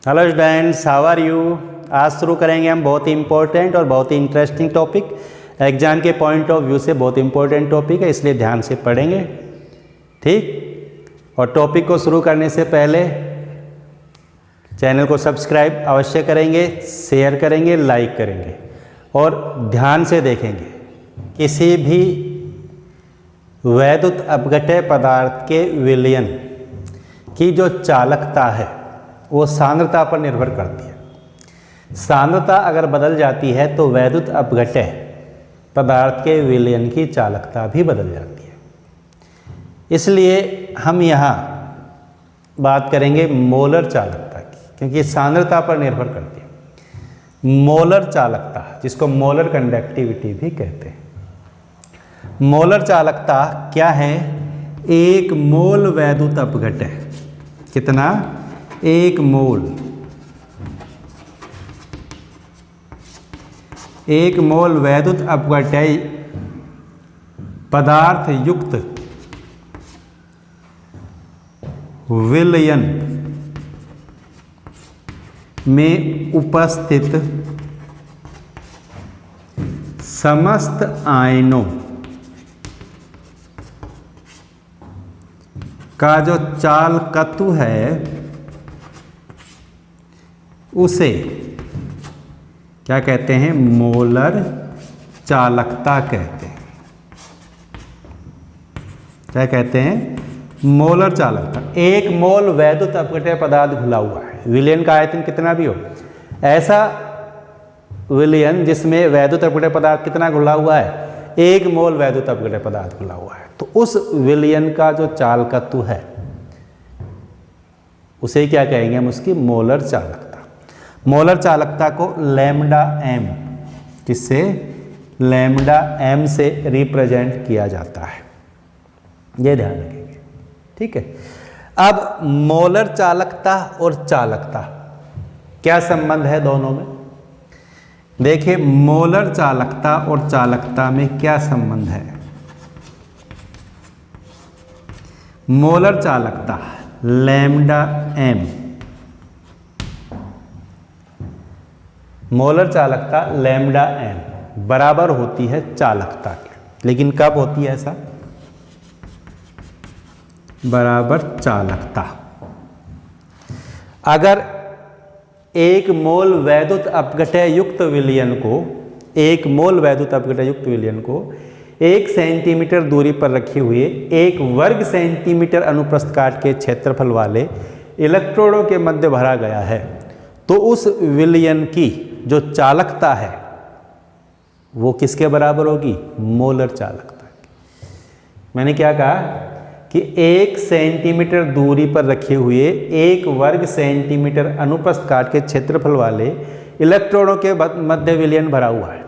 Hello students, how are you. आज शुरू करेंगे हम बहुत ही इंपॉर्टेंट और बहुत ही इंटरेस्टिंग टॉपिक। एग्जाम के पॉइंट ऑफ व्यू से बहुत इंपॉर्टेंट टॉपिक है, इसलिए ध्यान से पढ़ेंगे। ठीक। और टॉपिक को शुरू करने से पहले चैनल को सब्सक्राइब अवश्य करेंगे, शेयर करेंगे, लाइक करेंगे और ध्यान से देखेंगे। किसी भी वैद्युत अपघट्य पदार्थ के विलयन की जो चालकता है वो सांद्रता पर निर्भर करती है। सांद्रता अगर बदल जाती है तो वैद्युत अपघट्य पदार्थ के विलयन की चालकता भी बदल जाती है। इसलिए हम यहाँ बात करेंगे मोलर चालकता की, क्योंकि सांद्रता पर निर्भर करती है। मोलर चालकता, जिसको मोलर कंडक्टिविटी भी कहते हैं। मोलर चालकता क्या है? एक मोल वैद्युत अपघट्य, कितना? एक मोल, एक मोल वैद्युत अपघट्य पदार्थ युक्त विलयन में उपस्थित समस्त आयनों का जो चालकत्व है उसे क्या कहते हैं? मोलर चालकता कहते हैं। क्या कहते हैं? मोलर चालकता। एक मोल वैद्युत अपघट्य पदार्थ घुला हुआ है, विलयन का आयतन कितना भी हो, ऐसा विलयन जिसमें वैद्युत अपघट्य पदार्थ कितना घुला हुआ है? एक मोल वैद्युत अपघट्य पदार्थ घुला हुआ है। तो उस विलयन का जो चालकत्व है उसे क्या कहेंगे हम? उसकी मोलर चालकता। मोलर चालकता को लैम्डा एम, जिससे लैम्डा एम से रिप्रेजेंट किया जाता है, ये ध्यान रखेंगे। ठीक है। अब मोलर चालकता और चालकता क्या संबंध है दोनों में? देखिए, मोलर चालकता और चालकता में क्या संबंध है? मोलर चालकता लैम्डा एम, मोलर चालकता लैम्डा एम बराबर होती है चालकता के। लेकिन कब होती है ऐसा? बराबर चालकता। अगर एक मोल वैद्युत अपघट्य युक्त विलयन को, एक मोल वैद्युत अपघट्य युक्त विलयन को 1 सेंटीमीटर दूरी पर रखे हुए 1 वर्ग सेंटीमीटर अनुप्रस्थ काट के क्षेत्रफल वाले इलेक्ट्रोडों के मध्य भरा गया है, तो उस विलयन की जो चालकता है वो किसके बराबर होगी? मोलर चालकता की। मैंने क्या कहा कि 1 सेंटीमीटर दूरी पर रखे हुए 1 वर्ग सेंटीमीटर अनुप्रस्थ काट के क्षेत्रफल वाले इलेक्ट्रोडों के मध्य विलयन भरा हुआ है।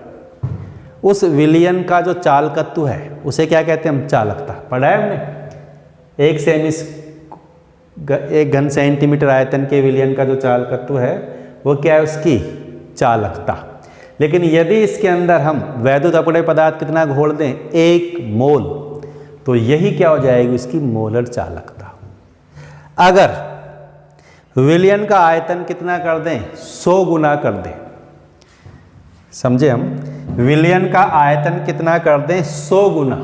उस विलयन का जो चालकत्व है उसे क्या कहते हैं हम? चालकता। पढ़ा है हमने। 1 घन सेंटीमीटर आयतन के विलयन का जो चालकत्व है वो क्या है? उसकी चालकता। लेकिन यदि इसके अंदर हम वैद्युत अपघट्य पदार्थ कितना घोल दें? 1 मोल, तो यही क्या हो जाएगी? इसकी मोलर चालकता। अगर विलयन का आयतन कितना कर दें? 100 गुना कर दें। समझे हम? विलयन का आयतन कितना कर दें? 100 गुना,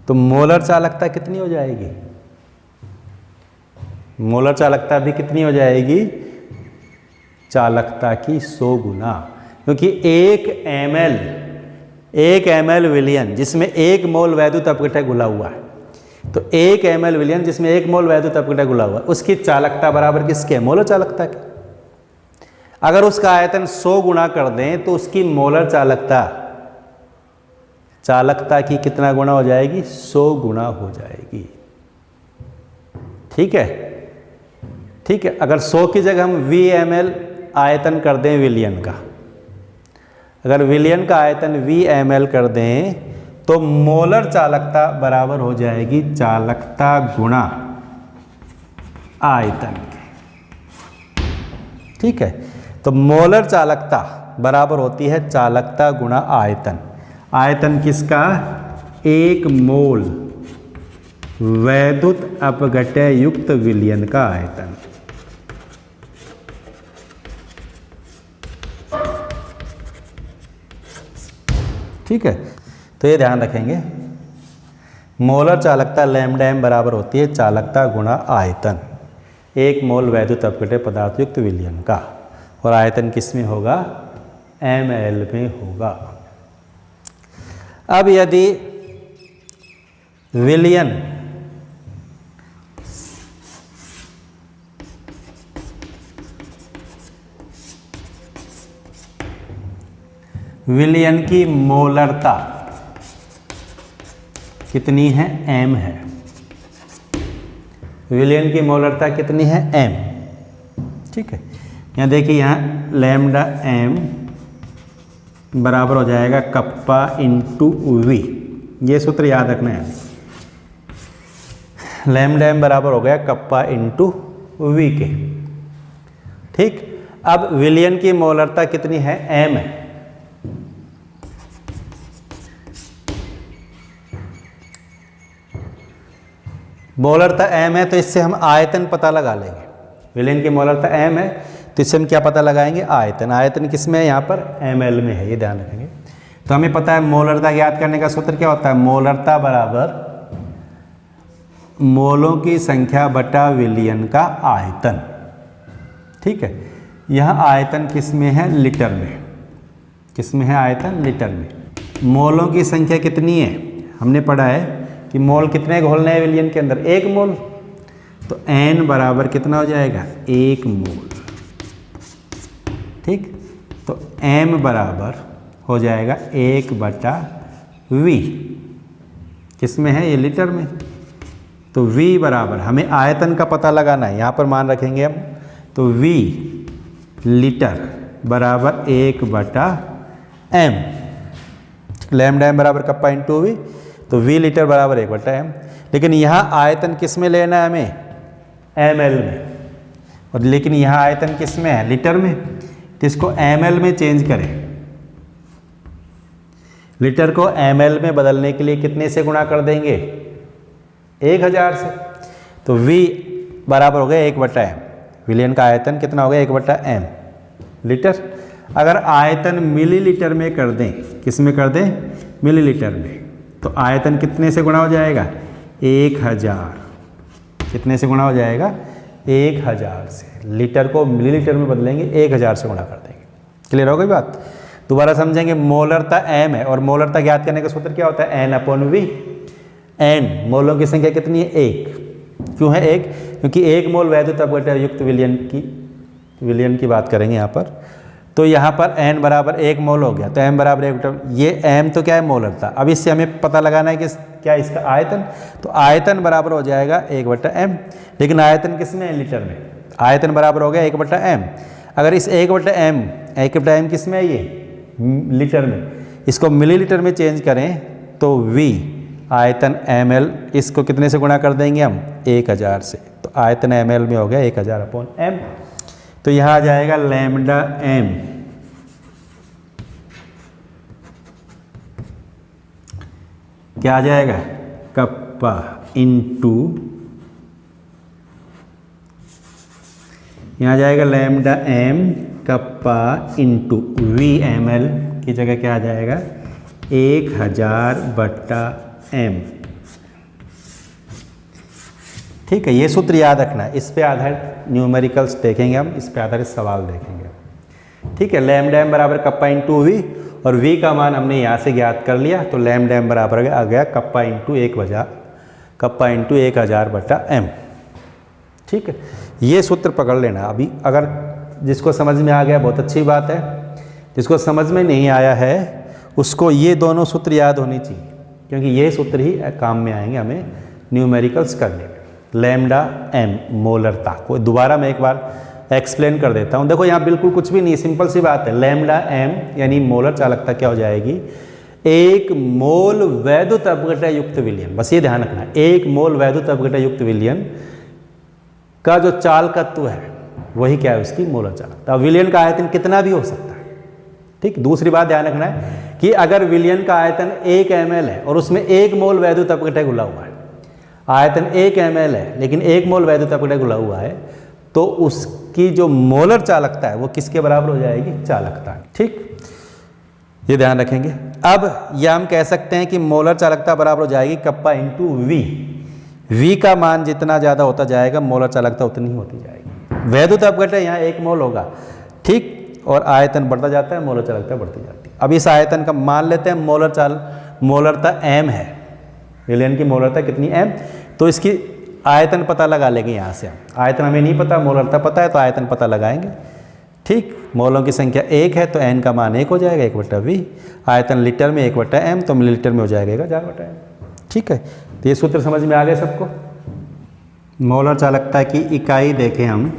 तो मोलर चालकता कितनी हो जाएगी? मोलर चालकता भी कितनी हो जाएगी? चालकता की 100 गुना। क्योंकि 1 ml विलयन जिसमें 1 मोल वैद्युत अपघट्य घुला हुआ है, तो 1 ml विलयन जिसमें 1 मोल वैद्युत अपघट्य घुला हुआ है, उसकी चालकता बराबर किसके? मोलर चालकता के। अगर उसका आयतन 100 गुना कर दें तो उसकी मोलर चालकता की कितना गुना हो जाएगी? 100 गुना हो जाएगी। ठीक है। ठीक है। अगर 100 की जगह हम VmL आयतन कर दें विलयन का, अगर विलयन का आयतन VmL कर दें तो मोलर चालकता बराबर हो जाएगी चालकता गुणा आयतन के। ठीक है। तो मोलर चालकता बराबर होती है चालकता गुणा आयतन। आयतन किसका? 1 मोल वैद्युत अपघट्य युक्त विलयन का आयतन। ठीक है, तो ये ध्यान रखेंगे, मोलर चालकता लैम्डा m बराबर होती है चालकता गुणा आयतन, 1 मोल वैद्युत अपघट्य पदार्थ युक्त विलयन का, और आयतन किस में होगा, ml में होगा। अब यदि विलयन की मोलरता कितनी है, m है, विलयन की मोलरता कितनी है, m, ठीक है। यहाँ देखिए, यहाँ लैम्डा m बराबर हो जाएगा कप्पा इंटू वी, ये सूत्र याद रखना है, लैम्डा m बराबर हो गया कप्पा इंटू वी के, ठीक। अब विलयन की मोलरता कितनी है, m है, मोलरता m है तो इससे हम आयतन पता लगा लेंगे, विलयन की मोलरता m है तो इससे हम क्या पता लगाएंगे, आयतन, आयतन किस में है, यहाँ पर ml में है, ये ध्यान रखेंगे। तो हमें पता है मोलरता ज्ञात करने का सूत्र क्या होता है, मोलरता बराबर मोलों की संख्या बटा विलयन का आयतन, ठीक है। यहाँ आयतन किस में है, लीटर में, किस में है आयतन, लीटर में। मोलों की संख्या कितनी है, हमने पढ़ा है कि मोल कितने घोलने हैं विलयन के अंदर, 1 मोल, तो n बराबर कितना हो जाएगा, 1 मोल, ठीक। तो m बराबर हो जाएगा 1/v, किस में है, ये लीटर में। तो v बराबर, हमें आयतन का पता लगाना है, यहाँ पर मान रखेंगे हम, तो v लीटर बराबर 1/m, लैम्डा m बराबर कप्पा इंटू वी, तो v लीटर बराबर 1/m। लेकिन यहाँ आयतन किस में लेना है हमें, ml में, और लेकिन यहाँ आयतन किस में है, लीटर में, तो इसको ml में चेंज करें, लीटर को ml में बदलने के लिए कितने से गुणा कर देंगे, 1000 से, तो v बराबर हो गया 1/m, विलयन का आयतन कितना हो गया, 1/m लीटर। अगर आयतन मिलीलीटर में कर दें, किस में कर दें, मिलीलीटर में, तो आयतन कितने से गुणा हो जाएगा, 1000, कितने से गुणा हो जाएगा, 1000 से, लीटर को मिलीलीटर में बदलेंगे, 1000 से गुणा कर देंगे। क्लियर हो गई बात, दोबारा समझेंगे, मोलरता m है और मोलरता ज्ञात करने का सूत्र क्या होता है, n/v, n मोलों की संख्या कितनी है, 1, क्यों है 1, क्योंकि 1 मोल वैद्युत अपघट्य युक्त विलयन की बात करेंगे यहाँ पर, तो यहाँ पर n बराबर 1 मोल हो गया, तो m बराबर 1, ये m तो क्या है, मोलरता। अब इससे हमें पता लगाना है कि क्या इसका आयतन, तो आयतन बराबर हो जाएगा 1/m, लेकिन आयतन किस में है, लीटर में, आयतन बराबर हो गया 1/m। अगर इस 1/m किस में है, ये लीटर में, इसको मिलीलीटर में चेंज करें तो v आयतन ml, इसको कितने से गुणा कर देंगे हम, 1000 से, तो आयतन ml में हो गया 1000/m। तो यहाँ आ जाएगा लैम्डा m क्या आ जाएगा, कप्पा इंटू, यहाँ जाएगा lambda m kappa into v ml की जगह क्या आ जाएगा, 1000/m, ठीक है। ये सूत्र याद रखना है, इस पे आधारित न्यूमेरिकल्स देखेंगे हम, इस पे आधारित सवाल देखेंगे, ठीक है। लैम्डा m बराबर कप्पा इंटू वी, और v का मान हमने यहाँ से ज्ञात कर लिया, तो लैम्डा m बराबर आ गया कप्पा इंटू 1000/m, ठीक है। ये सूत्र पकड़ लेना। अभी अगर जिसको समझ में आ गया बहुत अच्छी बात है, जिसको समझ में नहीं आया है उसको ये दोनों सूत्र याद होनी चाहिए, क्योंकि ये सूत्र ही काम में आएंगे हमें न्यूमेरिकल्स करने में। लैम्डा m मोलरता को दोबारा मैं एक बार एक्सप्लेन कर देता हूँ। देखो यहाँ बिल्कुल कुछ भी नहीं, सिंपल सी बात है। लैम्डा m यानी मोलर चालकता क्या हो जाएगी, 1 मोल वैद्युत अपघट्य युक्त विलयन, बस ये ध्यान रखना, 1 मोल वैद्युत अपघट्य युक्त विलयन का जो चालकत्व है वही क्या है, उसकी मोलर चालकता। विलयन का आयतन कितना भी हो सकता है, ठीक। दूसरी बात ध्यान रखना है कि अगर विलयन का आयतन 1 ml है और उसमें 1 मोल वैद्युत अपघट्य घुला हुआ है, आयतन 1 ml है लेकिन 1 मोल वैद्युत अपघट्य घुला हुआ है, तो उसकी जो मोलर चालकता है वो किसके बराबर हो जाएगी, चालकता, ठीक। ये ध्यान रखेंगे। अब यह हम कह सकते हैं कि मोलर चालकता बराबर हो जाएगी कप्पा इंटू वी। वी का मान जितना ज़्यादा होता जाएगा मोलर चालकता उतनी ही होती जाएगी। वैद्युत अपघटन यहाँ 1 मोल होगा, ठीक, और आयतन बढ़ता जाता है, मोलर चालकता बढ़ती जाती है। अब इस आयतन का मान लेते हैं मोलरता m है, विलयन की मोलरता कितनी m, तो इसकी आयतन पता लगा लेंगे यहाँ से। आयतन हमें नहीं पता, मोलरता पता है, तो आयतन पता लगाएंगे, ठीक। मोलों की संख्या 1 है तो n का मान 1 हो जाएगा, 1/v। आयतन लीटर में 1/m, तो मिलीलीटर में हो जाएगा 4/m, ठीक है। तो ये सूत्र समझ में आ गए सबको। मोलर चालकता की इकाई देखें हम,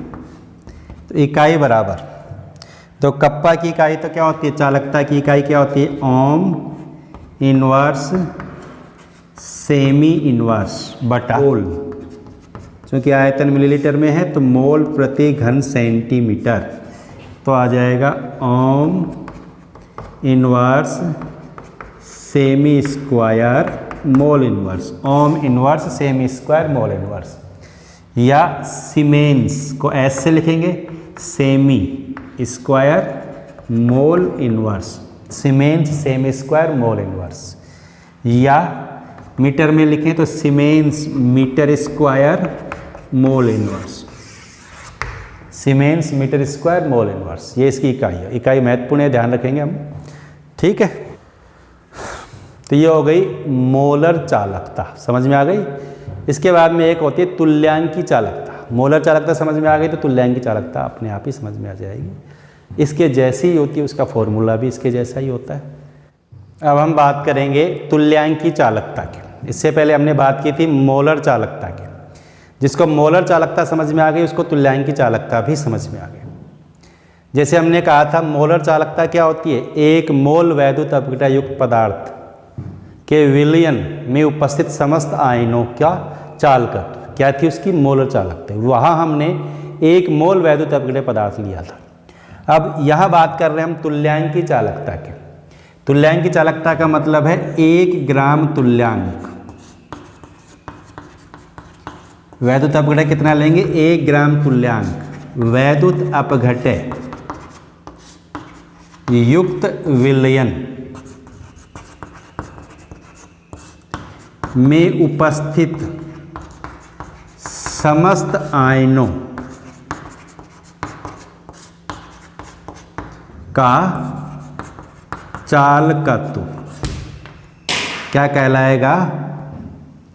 तो इकाई बराबर, तो कप्पा की इकाई तो क्या होती है, चालकता की इकाई क्या होती है, ओम इनवर्स सेमी इनवर्स बटा मोल। क्योंकि आयतन मिलीलीटर में है तो मोल प्रति घन सेंटीमीटर, तो आ जाएगा ohm inverse semi square mole inverse, ohm inverse semi square mole inverse. या सीमेंस को ऐसे से लिखेंगे, semi square mole inverse, siemens semi square mole inverse. या मीटर में लिखें तो siemens metre square mole inverse, siemens metre square mole inverse, ये इसकी इकाई है। इकाई महत्वपूर्ण है, ध्यान रखेंगे हम, ठीक है। तो ये हो गई मोलर चालकता, समझ में आ गई। इसके बाद में एक होती है तुल्यांकी चालकता। मोलर चालकता समझ में आ गई तो तुल्यांकी चालकता अपने आप ही समझ में आ जाएगी। इसके जैसी ही होती है, उसका फॉर्मूला भी इसके जैसा ही होता है। अब हम बात करेंगे तुल्यांकी चालकता की। इससे पहले हमने बात की थी मोलर चालकता की। जिसको मोलर चालकता समझ में आ गई उसको तुल्यांकी चालकता भी समझ में आ गई। जैसे हमने कहा था मोलर चालकता क्या होती है, 1 मोल वैद्युत अपघटन युक्त पदार्थ के विलयन में उपस्थित समस्त आयनों का चालकत्व, क्या थी उसकी, मोलर चालकता। वहाँ हमने 1 मोल वैद्युत अपघटन पदार्थ लिया था। अब यहाँ बात कर रहे हैं हम तुल्यांकी चालकता के। तुल्यांकी चालकता का मतलब है 1 ग्राम तुल्यांक। वैद्युत अपघटन कितना लेंगे, 1 ग्राम तुल्यांक वैद्युत अपघटन युक्त विलयन में उपस्थित समस्त आयनों का चालकत्व क्या कहलाएगा,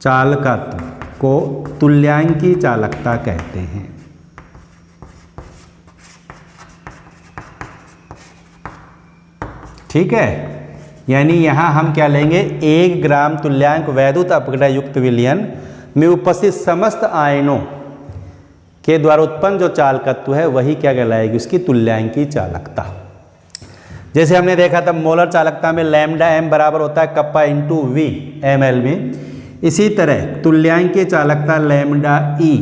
चालकत्व को तुल्यांकी चालकता कहते हैं। ठीक है, यानी यहाँ हम क्या लेंगे, 1 ग्राम तुल्यांक वैद्युत अपघटन युक्त विलयन में उपस्थित समस्त आयनों के द्वारा उत्पन्न जो चालकत्व है वही क्या कहलाएगी, उसकी तुल्यांकी चालकता। जैसे हमने देखा था मोलर चालकता में लैम्डा m बराबर होता है कप्पा इंटू वी ml में। इसी तरह तुल्यांकी चालकता लैम्डा e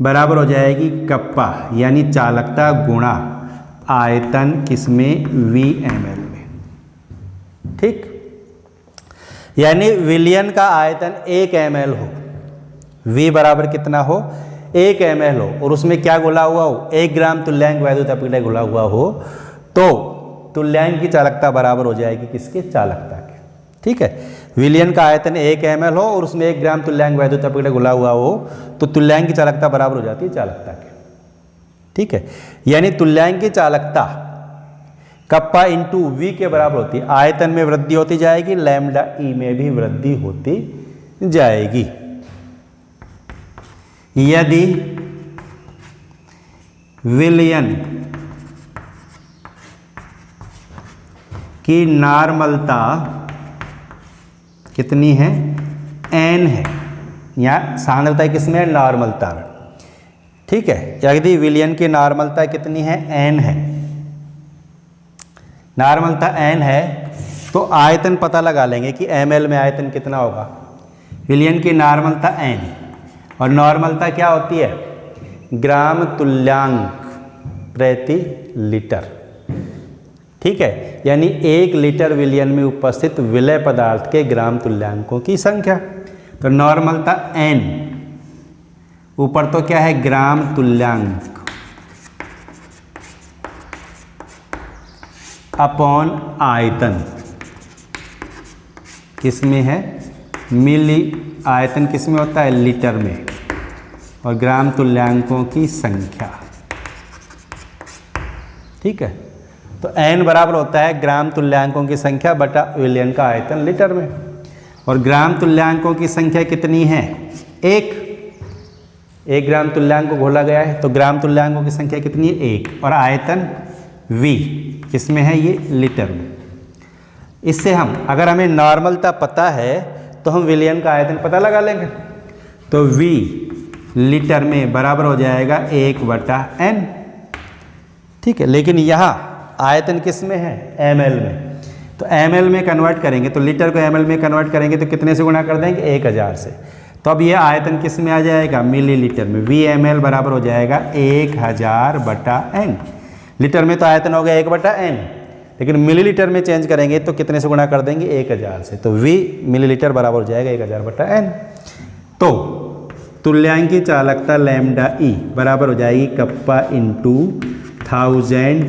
बराबर हो जाएगी कप्पा यानी चालकता गुणा आयतन किसमें, v ml में। ठीक, यानी विलयन का आयतन 1 ml हो, v बराबर कितना हो, 1 ml हो, और उसमें क्या घुला हुआ हो, 1 ग्राम तुल्यांक वैद्युत अपघटन घुला हुआ हो, तो तुल्यांक की चालकता बराबर हो जाएगी किसके, चालकता के। ठीक है, विलयन का आयतन 1 ml हो और उसमें 1 ग्राम तुल्यांक वैद्युत अपघटन घुला हुआ हो, तो तुल्यांक की चालकता बराबर हो जाती है चालकता के। ठीक है, यानी तुल्यांक की चालकता कप्पा इंटू वी के बराबर होती है। आयतन में वृद्धि होती जाएगी, लैम्डा ई में भी वृद्धि होती जाएगी। यदि विलयन की नार्मलता कितनी है, n है, यहाँ सांद्रता किसमें है, नॉर्मलता में। ठीक है, यदि विलयन की नॉर्मलता कितनी है, n है, नॉर्मलता n है, तो आयतन पता लगा लेंगे कि ml में आयतन कितना होगा। विलयन की नॉर्मलता n और नॉर्मलता क्या होती है, ग्राम तुल्यांक प्रति लीटर। ठीक है, यानी 1 लीटर विलयन में उपस्थित विलय पदार्थ के ग्राम तुल्यांकों की संख्या। तो नॉर्मलता n, ऊपर तो क्या है, ग्राम तुल्यांक, अपॉन आयतन किस में है, मिली, आयतन किस में होता है, लीटर में, और ग्राम तुल्यांकों की संख्या। ठीक है, तो n बराबर होता है ग्राम तुल्यांकों की संख्या बटा विलयन का आयतन लीटर में, और ग्राम तुल्यांकों की संख्या कितनी है, एक ग्राम तुल्यांक को घोला गया है, तो ग्राम तुल्यांकों की संख्या कितनी है, 1, और आयतन v किसमें है, ये लीटर में। इससे हम, अगर हमें नॉर्मलता पता है तो हम विलयन का आयतन पता लगा लेंगे, तो v लीटर में बराबर हो जाएगा 1/n। ठीक है, लेकिन यहाँ आयतन किस में है, ml में, तो ml में कन्वर्ट करेंगे, तो लीटर को ml में कन्वर्ट करेंगे तो कितने से गुणा कर देंगे, 1000 से। तो अब ये आयतन किस में आ जाएगा, मिलीलीटर में, VmL बराबर हो जाएगा 1000/n। लीटर में तो आयतन हो गया 1/n, लेकिन मिलीलीटर में चेंज करेंगे तो कितने से गुणा कर देंगे, 1000 से, तो V मिलीलीटर बराबर हो जाएगा 1000/n। तो तुल्यांकी चालकता लैम्डा E बराबर हो जाएगी kappa into 1000/n,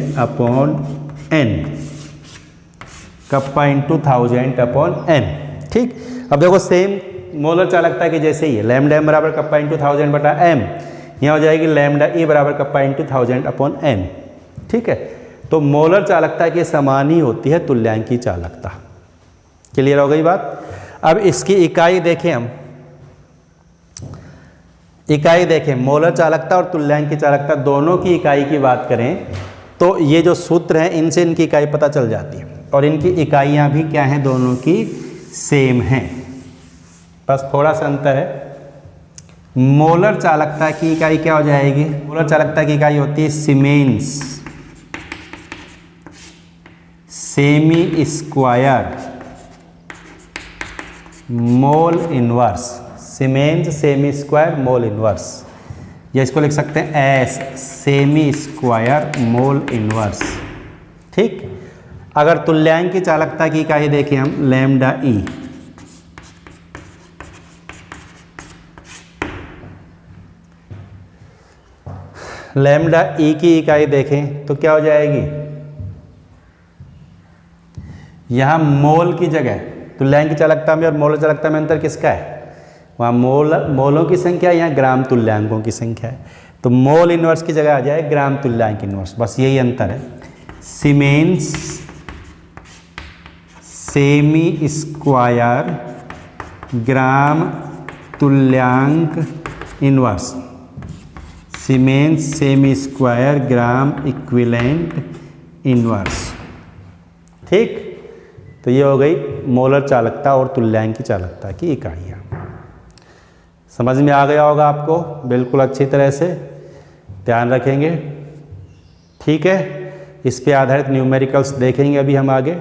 kappa into 1000/n। ठीक, अब देखो सेम मोलर चालकता की जैसे ही है, लैम्डा m बराबर कप्पा इंटू 1000/m, यहाँ हो जाएगी लैम्डा E बराबर कप्पा इंटू 1000/n। ठीक है, तो मोलर चालकता के समान ही होती है तुल्यांकी चालकता। क्लियर हो गई बात। अब इसकी इकाई देखें, हम इकाई देखें, मोलर चालकता और तुल्यांकी चालकता दोनों की इकाई की बात करें तो ये जो सूत्र हैं इनसे इनकी इकाई पता चल जाती है, और इनकी इकाइयाँ भी क्या हैं, दोनों की सेम हैं, बस थोड़ा सा अंतर है। मोलर चालकता की इकाई क्या हो जाएगी, मोलर चालकता की इकाई होती है siemens semi square mole inverse, siemens semi square mole inverse, या इसको लिख सकते हैं S semi square mole inverse. ठीक, अगर तुल्यांकी चालकता की इकाई देखें हम, लैम्डा E, लैम्डा E की इकाई देखें तो क्या हो जाएगी, यहाँ मोल की जगह, तुल्यांकी चालकता में और मोलर चालकता में अंतर किसका है, वहाँ मोलों की संख्या, यहाँ ग्राम तुल्यांकों की संख्या है, तो मोल इनवर्स की जगह आ जाए ग्राम तुल्यांक इनवर्स, बस यही अंतर है। सीमेंस सेमी स्क्वायर ग्राम तुल्यांक inverse, siemens semi square gram equivalent inverse. ठीक, तो ये हो गई मोलर चालकता और तुल्यांकी चालकता की इकाइयाँ। समझ में आ गया होगा आपको, बिल्कुल अच्छी तरह से ध्यान रखेंगे। ठीक है, इस पे आधारित न्यूमेरिकल्स देखेंगे अभी हम आगे।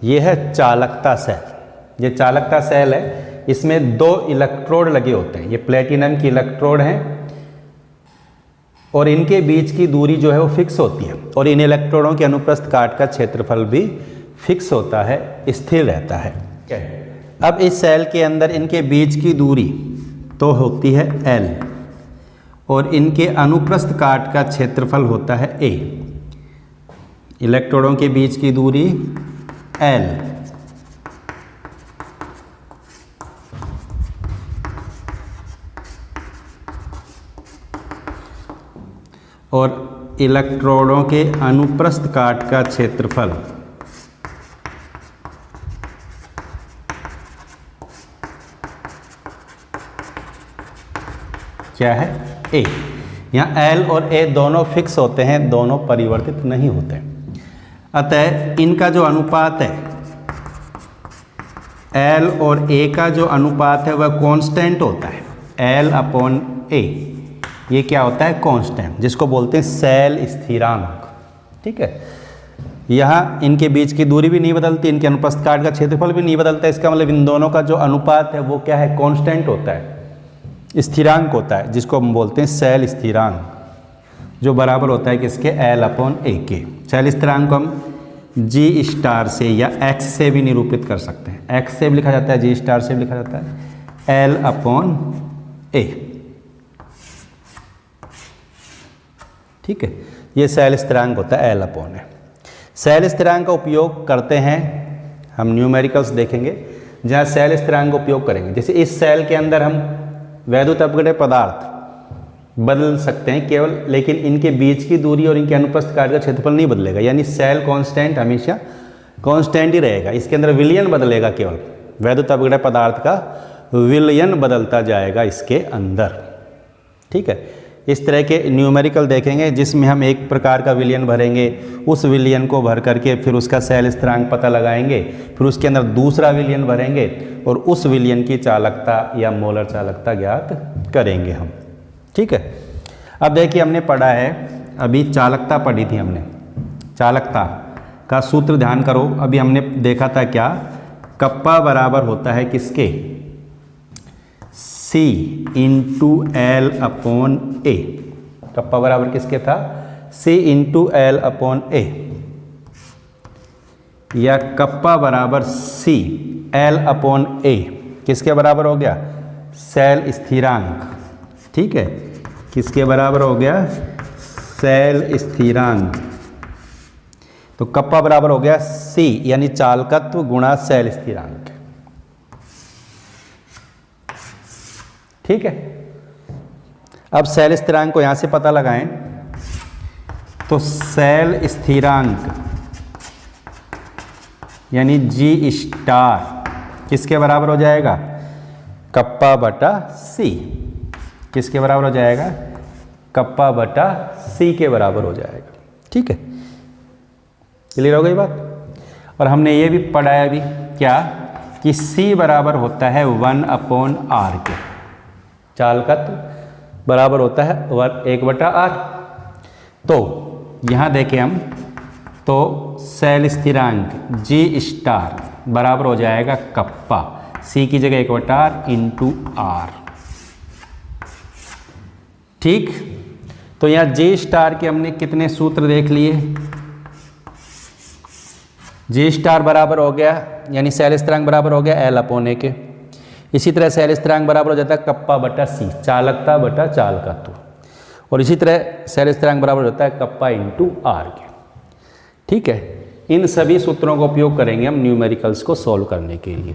ये है चालकता सेल, ये चालकता सेल है, इसमें 2 इलेक्ट्रोड लगे होते हैं, ये प्लेटिनम की इलेक्ट्रोड हैं और इनके बीच की दूरी जो है वो फिक्स होती है, और इन इलेक्ट्रोडों के अनुप्रस्थ काट का क्षेत्रफल भी फिक्स होता है, स्थिर रहता है। अब इस सेल के अंदर इनके बीच की दूरी तो होती है L, और इनके अनुप्रस्थ काट का क्षेत्रफल होता है A। इलेक्ट्रोडों के बीच की दूरी L, और इलेक्ट्रोडों के अनुप्रस्थ काट का क्षेत्रफल क्या है, A। यहाँ L और A दोनों फिक्स होते हैं, दोनों परिवर्तित नहीं होते, अतः इनका जो अनुपात है L और A का जो अनुपात है वह कांस्टेंट होता है, L/A। ये क्या होता है, कांस्टेंट, जिसको बोलते हैं सेल स्थिरांक। ठीक है, यहाँ इनके बीच की दूरी भी नहीं बदलती, इनके अनुप्रस्थ काट का क्षेत्रफल भी नहीं बदलता, इसका मतलब इन दोनों का जो अनुपात है वो क्या है, कांस्टेंट होता है, स्थिरांक होता है, जिसको हम बोलते हैं सेल स्थिरांक, जो बराबर होता है किसके, L/A के। सेल स्थिरांक को हम G* से या X से भी निरूपित कर सकते हैं, X से भी लिखा जाता है, G* से भी लिखा जाता है, L/A। ठीक है, ये सेल स्थिरांक होता है L/A। सेल स्थिरांक का उपयोग करते हैं हम, न्यूमेरिकल्स देखेंगे जहाँ सेल स्थिरांक का उपयोग करेंगे। जैसे इस सेल के अंदर हम वैद्युत अपघटय पदार्थ बदल सकते हैं केवल, लेकिन इनके बीच की दूरी और इनके अनुप्रस्थ काट का क्षेत्रफल नहीं बदलेगा, यानी सेल कांस्टेंट हमेशा कांस्टेंट ही रहेगा। इसके अंदर विलयन बदलेगा, केवल वैद्युत अपघटय पदार्थ का विलयन बदलता जाएगा इसके अंदर। ठीक है, इस तरह के न्यूमेरिकल देखेंगे जिसमें हम एक प्रकार का विलयन भरेंगे, उस विलयन को भर करके फिर उसका सेल स्थिरांक पता लगाएंगे, फिर उसके अंदर दूसरा विलयन भरेंगे और उस विलयन की चालकता या मोलर चालकता ज्ञात करेंगे हम। ठीक है, अब देखिए हमने पढ़ा है, अभी चालकता पढ़ी थी हमने, चालकता का सूत्र ध्यान करो। अभी हमने देखा था क्या, कप्पा बराबर होता है किसके, C इंटू एल अपॉन ए। कप्पा बराबर किसके था, C इंटू एल अपॉन ए, या कप्पा बराबर C एल अपॉन ए किसके बराबर हो गया, सेल स्थिरांक। ठीक है, किसके बराबर हो गया, सेल स्थिरांक। तो कप्पा बराबर हो गया C यानी चालकत्व गुणा सेल स्थिरांक। ठीक है, अब सेल स्थिरांक को यहां से पता लगाएं तो सेल स्थिरांक यानी G स्टार किसके बराबर हो जाएगा, कप्पा बटा C। किसके बराबर हो जाएगा, कप्पा बटा C के बराबर हो जाएगा। ठीक है, क्लियर हो गई बात। और हमने ये भी पढ़ा है अभी क्या, कि C बराबर होता है 1/r के, चालकत्व बराबर होता है 1/r। तो यहाँ देखें हम, तो सेल स्थिरांक G स्टार बराबर हो जाएगा कप्पा, C की जगह 1/r इंटू r। ठीक, तो यहाँ G स्टार के हमने कितने सूत्र देख लिए, G स्टार बराबर हो गया, यानी सेल स्थिरांक बराबर हो गया L अपॉन A के। इसी तरह सेल स्थिरांक बराबर हो जाता है कप्पा बटा C, चालकता बटा चालकत्व। और इसी तरह सेल स्थिरांक बराबर होता है कप्पा इंटू R के। ठीक है, इन सभी सूत्रों का उपयोग करेंगे हम न्यूमेरिकल्स को सॉल्व करने के लिए।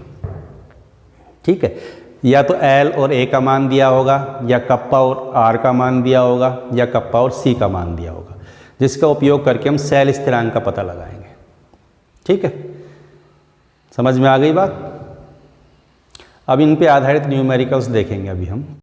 ठीक है, या तो L और A का मान दिया होगा, या कप्पा और R का मान दिया होगा, या कप्पा और C का मान दिया होगा, जिसका उपयोग करके हम सेल स्थिरांक का पता लगाएंगे। ठीक है, समझ में आ गई बात। अब इन पे आधारित न्यूमेरिकल्स देखेंगे अभी हम।